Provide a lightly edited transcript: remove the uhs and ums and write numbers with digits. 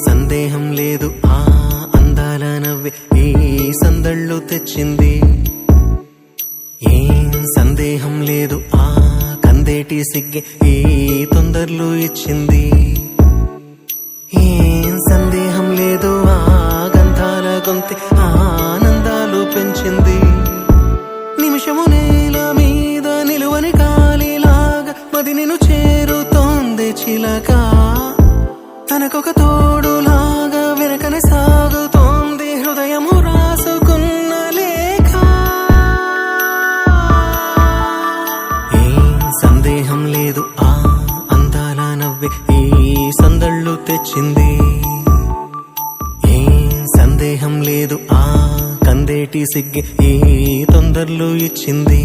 సందేహం లేదు ఆ అందాల నవ్వే ఈ సందళ్ళు తెచ్చింది. ఏం సందేహం లేదు ఆ కందేటి సిగ్గే ఈ తొందరలు ఇచ్చింది. ఏం సందేహం లేదు ఆ గంధాల గొంతె ఆనందాలు పెంచింది. నిమిషము నేల మీద నిలువని కాలిలాగా మది నిన్ను చేరుతోంది చిలక. తనకొక తోడులాగా వెనకనే సాగుతోంది హృదయము రాసుకున్న లేఖ. ఏం సందేహం లేదు ఆ అందాల నవ్వే ఈ సందళ్ళు తెచ్చింది. ఏం సందేహం లేదు ఆ కందేటి సిగ్గే ఈ తొందరలు ఇచ్చింది.